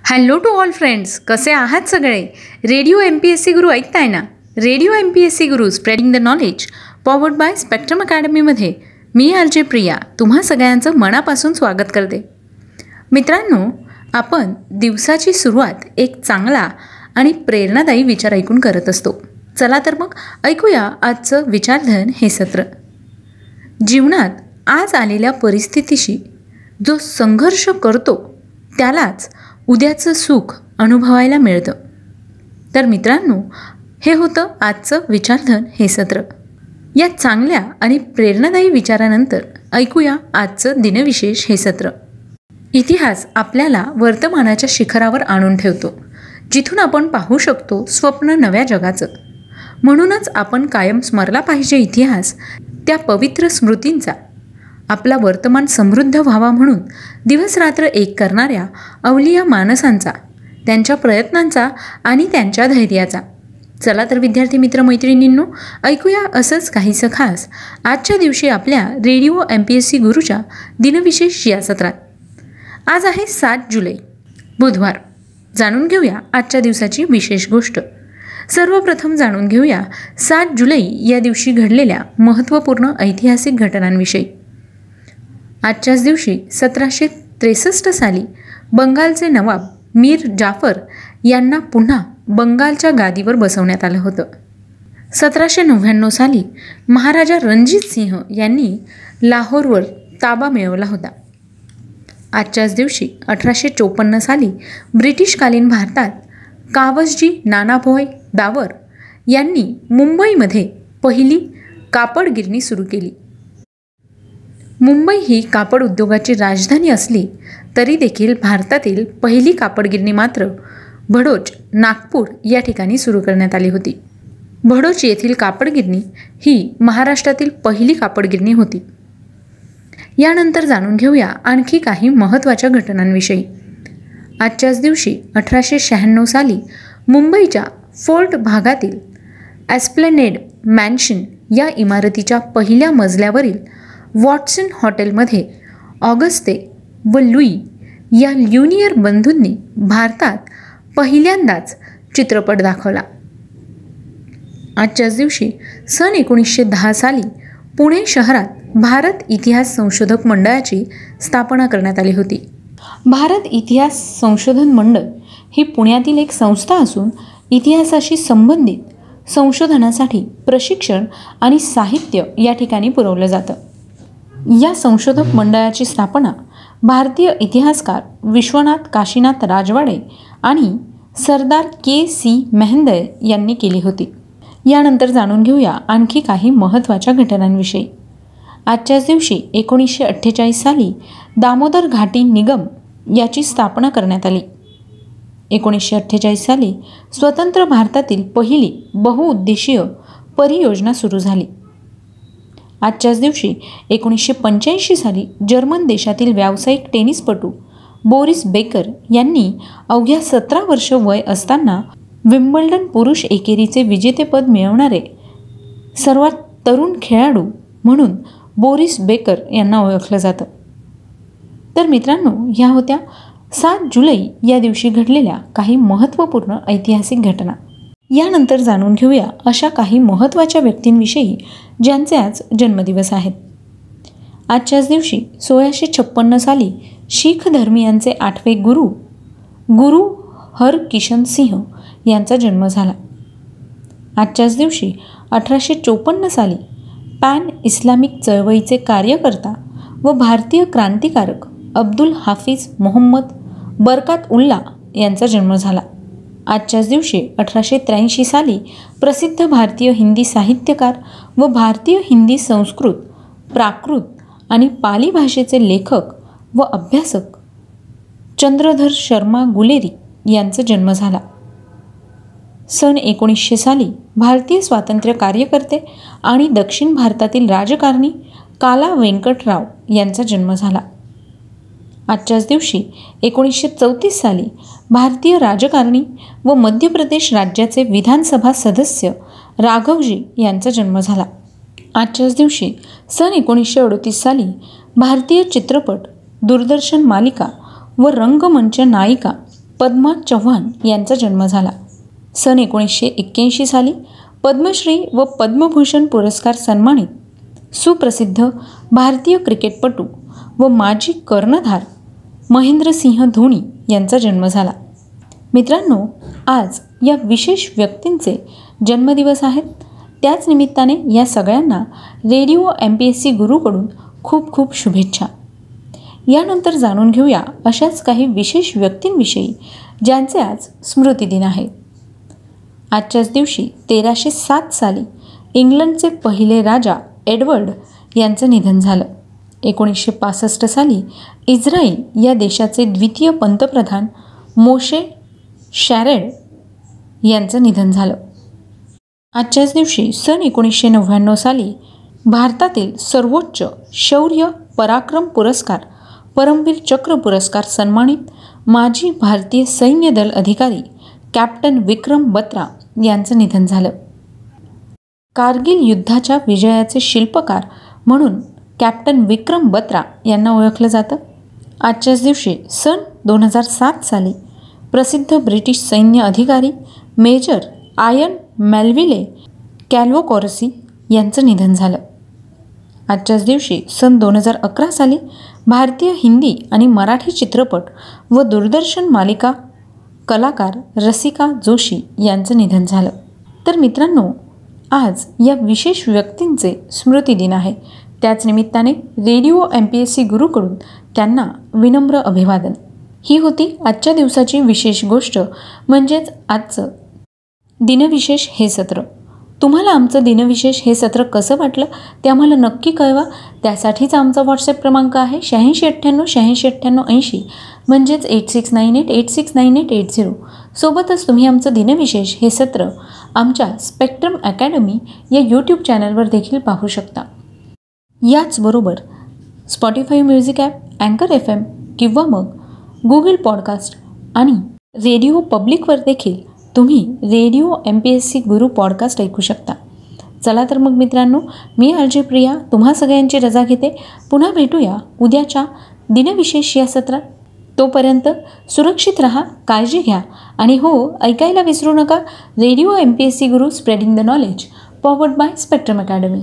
Hello to all friends, कसे आहात सगळे? रेडिओ MPSC गुरु ऐकताय ना? Radio MPSC Guru spreading the knowledge powered by spectrum अकॅडमीमध्ये मी RJ प्रिया तुम्हा सगळ्यांचं मनापासून स्वागत करते. मित्रांनो, आपण दिवसाची सुरुवात एक चांगला आणि प्रेरणादायी विचार ऐकून करत असतो. चला तर मग ऐकूया आजचं विचारधन हे सत्र. जीवनात आज आलेल्या परिस्थितीशी जो संघर्ष करतो त्यालाच उद्याचं सुख अनुभवायला मिळतं. तर मित्रांनो, हे होतं आजचं विचारधन हे सत्र. या चांगल्या आणि प्रेरणादायी विचारानंतर ऐकूया आजचं दिनविशेष हे सत्र. इतिहास आपल्याला वर्तमानाच्या शिखरावर आणून ठेवतो, जिथून आपण पाहू शकतो स्वप्न नव्या जगाचं. म्हणूनच आपण कायम स्मरला पाहिजे इतिहास, त्या पवित्र स्मृतींचा. आपला वर्तमान समृद्ध व्हावा म्हणून दिवसरात्र एक करणाऱ्या अवलिया माणसांचा, त्यांच्या प्रयत्नांचा आणि त्यांच्या धैर्याचा. चला तर विद्यार्थी मित्र मैत्रिणींनो, ऐकूया असंच काहीसं खास आजच्या दिवशी आपल्या रेडिओ MPSC गुरुच्या दिनविशेष या सत्रात. आज आहे 7 जुलै बुधवार. जाणून घेऊया आजच्या दिवसाची विशेष गोष्ट. सर्वप्रथम जाणून घेऊया 7 जुलै या दिवशी घडलेल्या महत्त्वपूर्ण ऐतिहासिक घटनांविषयी. आजच्याच दिवशी 1763 साली बंगालचे नवाब मीर जाफर यांना पुन्हा बंगालच्या गादीवर बसवण्यात आलं होतं. 1799 साली महाराजा रणजित सिंह यांनी लाहोरवर ताबा मिळवला होता. आजच्याच दिवशी 1854 साली ब्रिटिशकालीन भारतात कावसजी नानाभाई दावर यांनी मुंबईमध्ये पहिली कापड गिरणी सुरू केली. मुंबई ही कापड उद्योगाची राजधानी असली तरी देखील भारतातील पहिली कापड गिरणी मात्र भडोच, नागपूर या ठिकाणी सुरू करण्यात आली होती. भडोच येथील कापड गिरणी ही महाराष्ट्रातील पहिली कापड गिरणी होती. यानंतर जाणून घेऊया आणखी काही महत्त्वाच्या घटनांविषयी. आजच्याच दिवशी 1896 साली मुंबईच्या फोर्ट भागातील एस्प्लेनेड मॅन्शन या इमारतीच्या पहिल्या मजल्यावरील वॉटसन हॉटेलमध्ये ऑगस्ते व लुई या ल्युनियर बंधूंनी भारतात पहिल्यांदाच चित्रपट दाखवला. आजच्याच दिवशी सन 1910 साली पुणे शहरात भारत इतिहास संशोधक मंडळाची स्थापना करण्यात आली होती. भारत इतिहास संशोधन मंडळ ही पुण्यातील एक संस्था असून इतिहासाशी संबंधित संशोधनासाठी प्रशिक्षण आणि साहित्य या ठिकाणी पुरवलं जातं. या संशोधक मंडळाची स्थापना भारतीय इतिहासकार विश्वनाथ काशीनाथ राजवाडे आणि सरदार KC मेहंदळ यांनी केली होती. यानंतर जाणून घेऊया आणखी काही महत्त्वाच्या घटनांविषयी. आजच्याच दिवशी 1948 साली दामोदर घाटी निगम याची स्थापना करण्यात आली. 1948 साली स्वतंत्र भारतातील पहिली बहुउद्देशीय परियोजना सुरू झाली. आजच्याच दिवशी 1985 साली जर्मन देशातील व्यावसायिक टेनिसपटू बोरिस बेकर यांनी अवघ्या 17 वर्ष वय असताना विम्बल्डन पुरुष एकेरीचे विजेतेपद मिळवणारे सर्वात तरुण खेळाडू म्हणून बोरिस बेकर यांना ओळखलं जातं. तर मित्रांनो, ह्या होत्या 7 जुलै या दिवशी घडलेल्या काही महत्त्वपूर्ण ऐतिहासिक घटना. यानंतर जाणून घेऊया अशा काही महत्त्वाच्या व्यक्तींविषयी ज्यांचे आज जन्मदिवस आहेत. आजच्याच दिवशी 1656 साली शीख धर्मीयांचे 8वे गुरु हरकिशन सिंह यांचा जन्म झाला. आजच्याच दिवशी 1854 साली पॅन इस्लामिक चळवळीचे कार्यकर्ता व भारतीय क्रांतिकारक अब्दुल हाफिज मोहम्मद बरकात उल्ला यांचा जन्म झाला. आजच्याच दिवशी 1883 साली प्रसिद्ध भारतीय हिंदी साहित्यकार व भारतीय हिंदी संस्कृत, प्राकृत आणि पाली भाषेचे लेखक व अभ्यासक चंद्रधर शर्मा गुलेरी यांचा जन्म झाला. सन 1900 साली भारतीय स्वातंत्र्य कार्यकर्ते आणि दक्षिण भारतातील राजकारणी काला वेंकटराव यांचा जन्म झाला. आजच्याच दिवशी 1934 साली भारतीय राजकारणी व मध्य प्रदेश राज्याचे विधानसभा सदस्य राघवजी यांचा जन्म झाला. आजच्याच दिवशी सन 1938 साली भारतीय चित्रपट, दूरदर्शन मालिका व रंगमंच नायिका पद्मा चव्हाण यांचा जन्म झाला. सन 1981 साली पद्मश्री व पद्मभूषण पुरस्कार सन्मानित सुप्रसिद्ध भारतीय क्रिकेटपटू व माजी कर्णधार महेंद्रसिंह धोनी यांचा जन्म झाला. मित्रांनो, आज या विशेष व्यक्तींचे जन्मदिवस आहेत. त्याच निमित्ताने या सगळ्यांना रेडिओ MPSC गुरुकडून खूप खूप शुभेच्छा. यानंतर जाणून घेऊया अशाच काही विशेष व्यक्तींविषयी ज्यांचे आज स्मृतिदिन आहे. आजच्याच दिवशी 1307 साली इंग्लंडचे पहिले राजा एडवर्ड यांचं निधन झालं. 1965 साली इस्रायल या देशाचे द्वितीय पंतप्रधान मोशे शॅरेड यांचं निधन झालं. आजच्याच दिवशी सन 1999 साली भारतातील सर्वोच्च शौर्य पराक्रम पुरस्कार परमवीर चक्र पुरस्कार सन्मानित माजी भारतीय सैन्य दल अधिकारी कॅप्टन विक्रम बत्रा यांचं निधन झालं. कारगिल युद्धाच्या विजयाचे शिल्पकार म्हणून कॅप्टन विक्रम बत्रा यांना ओळखलं जातं. आजच्याच दिवशी सन 2007 साली प्रसिद्ध ब्रिटिश सैन्य अधिकारी मेजर आयन मेलविले कॅल्वोकॉरसी यांचं निधन झालं. आजच्याच दिवशी सन 2011 साली भारतीय हिंदी आणि मराठी चित्रपट व दूरदर्शन मालिका कलाकार रसिका जोशी यांचं निधन झालं. तर मित्रांनो, आज या विशेष व्यक्तींचे स्मृतिदिन आहे. त्याच निमित्ताने रेडिओ MPSC गुरुकडून त्यांना विनम्र अभिवादन. ही होती आजच्या दिवसाची विशेष गोष्ट, म्हणजेच आजचं दिनविशेष हे सत्र. तुम्हाला आमचं दिनविशेष हे सत्र कसं वाटलं ते आम्हाला नक्की कळवा. त्यासाठीचा आमचा व्हॉट्सॲप क्रमांक आहे 8698 म्हणजेच 8698869880. सोबतच तुम्ही आमचं दिनविशेष हे सत्र आमच्या स्पेक्ट्रम अकॅडमी या यूट्यूब चॅनलवर देखील पाहू शकता. याचबरोबर स्पॉटिफाय म्युझिक ॲप, अँकर FM किंवा मग गुगल पॉडकास्ट आणि रेडिओ पब्लिकवर देखील तुम्ही रेडिओ MPSC गुरु पॉडकास्ट ऐकू शकता. चला तर मग मित्रांनो, मी RJ प्रिया तुम्हा सगळ्यांची रजा घेते. पुन्हा भेटूया उद्याच्या दिनविशेष या सत्रात. तोपर्यंत सुरक्षित राहा, काळजी घ्या आणि हो, ऐकायला विसरू नका radio MPSC Guru spreading the knowledge, powered by spectrum academy.